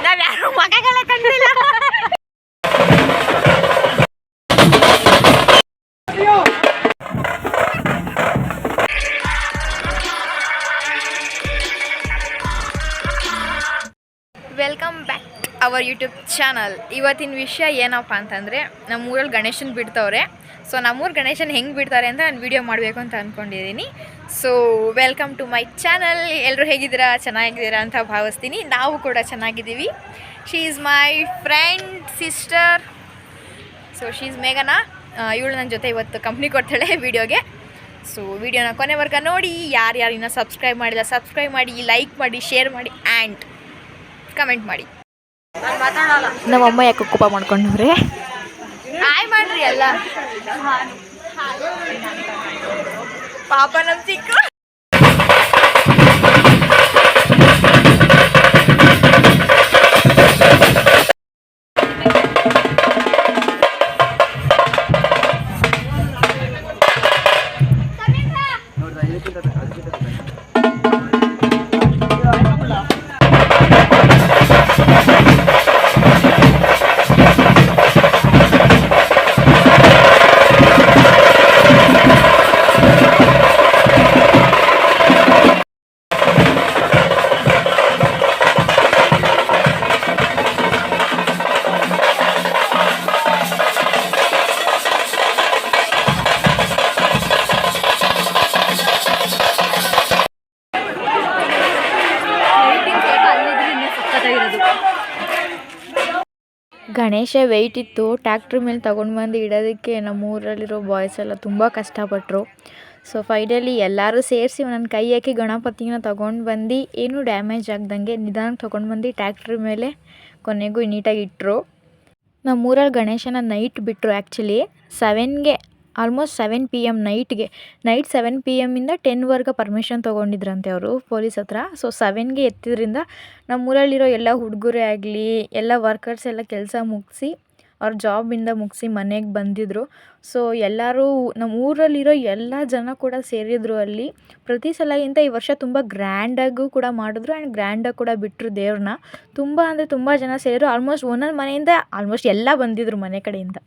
ನಾವ್ಯಾರು ಮಗಗಳೇ ಕಂಡಿಲ್ಲ. Welcome back our YouTube channel. ಇವತ್ತಿನ ವಿಷಯ ಏನಪ್ಪ ಅಂತಂದರೆ, ನಮ್ಮೂರಲ್ಲಿ ಗಣೇಶನ ಬಿಡ್ತವ್ರೆ. ಸೊ ನಮ್ಮೂರು ಗಣೇಶನ ಹೆಂಗೆ ಬಿಡ್ತಾರೆ ಅಂತ ನಾನು ವೀಡಿಯೋ ಮಾಡಬೇಕು ಅಂತ ಅಂದ್ಕೊಂಡಿದ್ದೀನಿ. So welcome to my channel. ಎಲ್ಲರೂ ಹೇಗಿದ್ದೀರಾ? ಚೆನ್ನಾಗಿದ್ದೀರಾ ಅಂತ ಭಾವಿಸ್ತೀನಿ. ನಾವು ಕೂಡ ಚೆನ್ನಾಗಿದ್ದೀವಿ. She is my friend sister. So she is ಮೇಘನಾ. ಇವಳು ನನ್ನ ಜೊತೆ ಇವತ್ತು ಕಂಪ್ನಿ ಕೊಡ್ತಾಳೆ ವೀಡಿಯೋಗೆ. ಸೊ ವೀಡಿಯೋನ ಕೊನೆವರೆಗೂ ನೋಡಿ. ಯಾರ್ಯಾರು ಇನ್ನೂ ಸಬ್ಸ್ಕ್ರೈಬ್ ಮಾಡಿಲ್ಲ ಸಬ್ಸ್ಕ್ರೈಬ್ ಮಾಡಿ, ಲೈಕ್ ಮಾಡಿ, ಶೇರ್ ಮಾಡಿ ಆ್ಯಂಡ್ ಕಮೆಂಟ್ ಮಾಡಿ. ನಮ್ಮಮ್ಮ ಯಾಕೆ ಕೋಪ ಮಾಡ್ಕೊಂಡವ್ರೆ? ಹಾಯ್ ಮಾಡ್ರಿ ಎಲ್ಲ. ಪಾಪ ನಮ್ಮ ಚಿಕ್ಕ ಗಣೇಶ ವೆಯ್ಟ್ ಇತ್ತು. ಟ್ಯಾಕ್ಟ್ರ್ ಮೇಲೆ ತೊಗೊಂಡು ಬಂದು ಇಡೋದಕ್ಕೆ ನಮ್ಮೂರಲ್ಲಿರೋ ಬಾಯ್ಸ್ ಎಲ್ಲ ತುಂಬ ಕಷ್ಟಪಟ್ಟರು. ಸೊ ಫೈನಲಿ ಎಲ್ಲರೂ ಸೇರಿಸಿ ಒಂದೊಂದು ಕೈ ಹಾಕಿ ಗಣಪತಿನ ತೊಗೊಂಡು ಬಂದು ಏನೂ ಡ್ಯಾಮೇಜ್ ಆಗ್ದಂಗೆ ನಿಧಾನಕ್ಕೆ ತೊಗೊಂಡು ಬಂದು ಟ್ಯಾಕ್ಟ್ರ್ ಮೇಲೆ ಕೊನೆಗೂ ನೀಟಾಗಿ ಇಟ್ಟರು. ನಮ್ಮೂರಲ್ಲಿ ಗಣೇಶನ ನೈಟ್ ಬಿಟ್ಟರು. ಆ್ಯಕ್ಚುಲಿ 7ಗೆ ಆಲ್ಮೋಸ್ಟ್ 7 PM ನೈಟ್ 7 PM 10ವರೆಗೆ ಪರ್ಮಿಷನ್ ತೊಗೊಂಡಿದ್ರಂತೆ ಅವರು ಪೊಲೀಸ್ ಹತ್ರ. ಸೊ 7ಗೆ ಎತ್ತಿದ್ರಿಂದ ನಮ್ಮೂರಲ್ಲಿರೋ ಎಲ್ಲ ಹುಡುಗರೇ ಆಗಲಿ ಎಲ್ಲ ವರ್ಕರ್ಸ್ ಎಲ್ಲ ಕೆಲಸ ಮುಗಿಸಿ ಅವ್ರ ಜಾಬಿಂದ ಮುಗಿಸಿ ಮನೆಗೆ ಬಂದಿದ್ದರು. ಸೊ ಎಲ್ಲರೂ ನಮ್ಮ ಊರಲ್ಲಿರೋ ಎಲ್ಲ ಜನ ಕೂಡ ಸೇರಿದ್ರು ಅಲ್ಲಿ. ಪ್ರತಿ ಸಲಗಿಂತ ಈ ವರ್ಷ ತುಂಬ ಗ್ರ್ಯಾಂಡಾಗೂ ಕೂಡ ಮಾಡಿದ್ರು ಆ್ಯಂಡ್ ಗ್ರ್ಯಾಂಡಾಗಿ ಕೂಡ ಬಿಟ್ಟರು ದೇವ್ರನ್ನ. ತುಂಬ ಅಂದರೆ ತುಂಬ ಜನ ಸೇರಿದ್ರು. ಆಲ್ಮೋಸ್ಟ್ ಒಂದೊಂದು ಮನೆಯಿಂದ ಆಲ್ಮೋಸ್ಟ್ ಎಲ್ಲ ಬಂದಿದ್ದರು ಮನೆ ಕಡೆಯಿಂದ.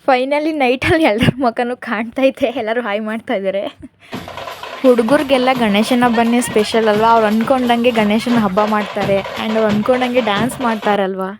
ಫೈನಲಿ ನೈಟಲ್ಲಿ ಎಲ್ಲರ ಮುಖನೂ ಕಾಣ್ತೈತೆ. ಎಲ್ಲರೂ ಹಾಯ್ ಮಾಡ್ತಾ ಇದ್ದಾರೆ. ಹುಡುಗರಿಗೆಲ್ಲ ಗಣೇಶನ ಹಬ್ಬನೇ ಸ್ಪೆಷಲ್ ಅಲ್ವಾ. ಅವ್ರು ಅಂದ್ಕೊಂಡಂಗೆ ಗಣೇಶನ ಹಬ್ಬ ಮಾಡ್ತಾರೆ ಆ್ಯಂಡ್ ಅವ್ರು ಅಂದ್ಕೊಂಡಂಗೆ ಡ್ಯಾನ್ಸ್ ಮಾಡ್ತಾರಲ್ವಾ.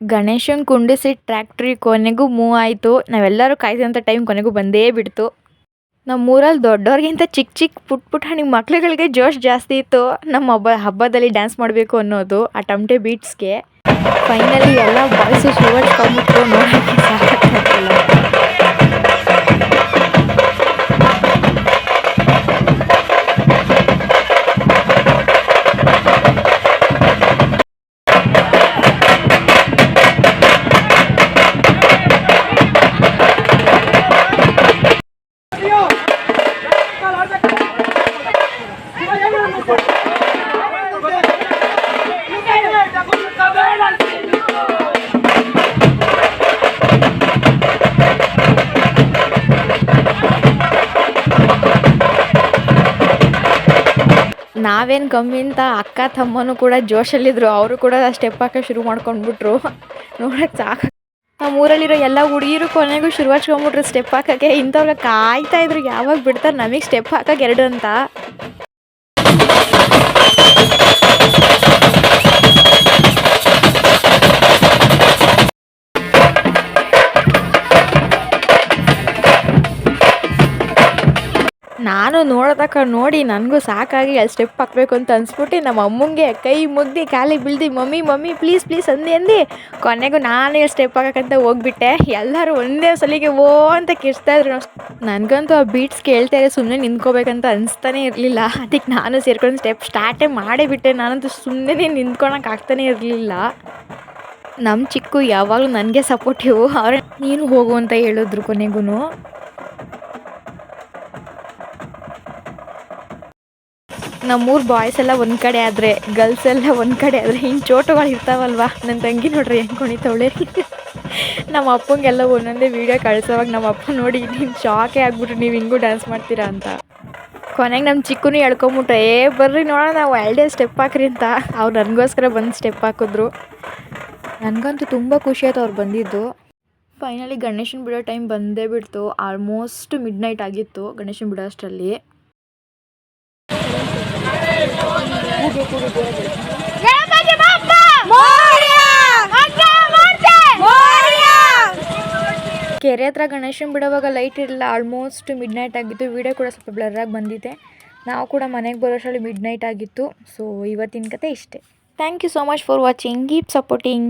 ಗಣೇಶನ ಕುಂಡಿಸಿ ಟ್ರ್ಯಾಕ್ಟ್ರಿ ಕೊನೆಗೂ ಮೂವ್ ಆಯಿತು. ನಾವೆಲ್ಲರೂ ಕಾಯ್ದಂಥ ಟೈಮ್ ಕೊನೆಗೂ ಬಂದೇ ಬಿಡ್ತು. ನಮ್ಮೂರಲ್ಲಿ ದೊಡ್ಡವ್ರಿಗಿಂತ ಚಿಕ್ಕ ಪುಟ್ಟ ಮಕ್ಳುಗಳಿಗೆ ಜೋಶ್ ಜಾಸ್ತಿ ಇತ್ತು. ನಮ್ಮ ಹಬ್ಬದಲ್ಲಿ ಡ್ಯಾನ್ಸ್ ಮಾಡಬೇಕು ಅನ್ನೋದು ಆ ಟಮಟೆ ಬೀಟ್ಸ್ಗೆ. ಫೈನಲಿ ಎಲ್ಲ ಬಾಯ್ಸು ಶಿವಟ್ಕೊಂಡ್ಬಿಟ್ರು. ನೋಡೋಕ್ಕೆ ಸಾಕಾಗ್ತಿಲ್ಲ. ನಾವೇನು ಕಮ್ಮಿ ಅಂತ ಅಕ್ಕ ತಮ್ಮನೂ ಕೂಡ ಜೋಶಲ್ಲಿದ್ದರು. ಅವರು ಕೂಡ ಸ್ಟೆಪ್ ಹಾಕೋ ಶುರು ಮಾಡ್ಕೊಂಡ್ಬಿಟ್ರು. ನೋಡೋಕ್ಕೆ ಸಾಕು. ನಮ್ಮ ಊರಲ್ಲಿರೋ ಎಲ್ಲ ಹುಡುಗಿರು ಕೊನೆಗೂ ಶುರು ಹಚ್ಕೊಂಡ್ಬಿಟ್ರು ಸ್ಟೆಪ್ ಹಾಕೋಕ್ಕೆ. ಇಂಥವ್ರಿಗೆ ಕಾಯ್ತಾಯಿದ್ರು ಯಾವಾಗ ಬಿಡ್ತಾರೆ ನಮಗೆ ಸ್ಟೆಪ್ ಹಾಕೋಕೆ 2 ಅಂತ. ನಾನು ನೋಡಿ ನನಗೂ ಸಾಕಾಗಿ ಅಲ್ಲಿ ಸ್ಟೆಪ್ ಹಾಕಬೇಕು ಅಂತ ಅನ್ಸ್ಬಿಟ್ಟು ನಮ್ಮ ಅಮ್ಮಂಗೆ ಕೈ ಮುಗ್ದು ಕಾಲಿಗೆ ಬೀಳ್ದು ಮಮ್ಮಿ ಪ್ಲೀಸ್ ಅಂದು ಕೊನೆಗೂ ನಾನೇ ಸ್ಟೆಪ್ ಹಾಕಕ್ಕಂತ ಹೋಗ್ಬಿಟ್ಟೆ. ಎಲ್ಲರೂ ಒಂದೇ ಸಲಿಗೆ ಓ ಅಂತ ಕಿರ್ಸ್ತಾಯಿದ್ರು. ನನಗಂತೂ ಆ ಬೀಟ್ಸ್ ಕೇಳ್ತಾ ಇದ್ರೆ ಸುಮ್ಮನೆ ನಿಂತ್ಕೋಬೇಕಂತ ಅನಿಸ್ತಾನೆ ಇರಲಿಲ್ಲ. ಅದಕ್ಕೆ ನಾನು ಸೇರ್ಕೊಂಡು ಸ್ಟೆಪ್ ಸ್ಟಾರ್ಟೇ ಮಾಡಿಬಿಟ್ಟೆ. ನಾನಂತೂ ಸುಮ್ಮನೆ ನಿಂತ್ಕೊಳಕ್ಕೆ ಆಗ್ತಾನೆ ಇರಲಿಲ್ಲ. ನಮ್ಮ ಚಿಕ್ಕು ಯಾವಾಗಲೂ ನನಗೆ ಸಪೋರ್ಟಿವು. ಅವ್ರೆ ನೀನು ಹೋಗು ಅಂತ ಹೇಳಿದ್ರು ಕೊನೆಗೂ. ನಮ್ಮೂರು ಬಾಯ್ಸ್ ಎಲ್ಲ ಒಂದು ಕಡೆ ಆದರೆ ಗರ್ಲ್ಸ್ ಎಲ್ಲ ಒಂದು ಕಡೆ ಆದರೆ ಹಿಂಗೆ ಚೋಟುಗಳು ಇರ್ತಾವಲ್ವ. ನನ್ನ ತಂಗಿ ನೋಡ್ರಿ ಹೆಂಗೆ ಕುಣಿತವಳೆ. ನಮ್ಮ ಅಪ್ಪಂಗೆಲ್ಲ ಒಂದೊಂದೇ ವೀಡಿಯೋ ಕಳ್ಸೋವಾಗ ನಮ್ಮ ಅಪ್ಪ ನೋಡಿ ನೀನು ಶಾಕೇ ಆಗ್ಬಿಟ್ರು, ನೀವು ಹಿಂಗೂ ಡ್ಯಾನ್ಸ್ ಮಾಡ್ತೀರಾ ಅಂತ. ಕೊನೆಗೆ ನಮ್ಮ ಚಿಕ್ಕೂ ಹೇಳ್ಕೊಂಬಿಟ್ರೆ ಬರ್ರಿ ನೋಡೋಣ ನಾವು ಡೇ ಸ್ಟೆಪ್ ಹಾಕ್ರಿ ಅಂತ. ಅವ್ರು ನನಗೋಸ್ಕರ ಬಂದು ಸ್ಟೆಪ್ ಹಾಕಿದ್ರು. ನನಗಂತೂ ತುಂಬ ಖುಷಿ ಆಯ್ತು ಅವ್ರು ಬಂದಿದ್ದು. ಫೈನಲಿ ಗಣೇಶನ ಬಿಡೋ ಟೈಮ್ ಬಂದೇ ಬಿಡ್ತು. ಆಲ್ಮೋಸ್ಟ್ ಮಿಡ್ ನೈಟ್ ಆಗಿತ್ತು ಗಣೇಶನ ಬಿಡೋ ಅಷ್ಟರಲ್ಲಿ. ಕೆರೆ ಹತ್ರ ಗಣೇಶನ ಬಿಡೋವಾಗ ಲೈಟ್ ಇರಲಿಲ್ಲ. ಆಲ್ಮೋಸ್ಟ್ ಮಿಡ್ ನೈಟ್ ಆಗಿತ್ತು. ವಿಡಿಯೋ ಕೂಡ ಸ್ವಲ್ಪ ಬ್ಲರ್ರಾಗಿ ಬಂದಿದೆ. ನಾವು ಕೂಡ ಮನೆಗೆ ಬರೋಷ್ಟರಲ್ಲಿ ಮಿಡ್ ನೈಟ್ ಆಗಿತ್ತು. ಸೊ ಇವತ್ತಿನ ಕತೆ ಇಷ್ಟೇ. Thank you so much for watching. Keep supporting.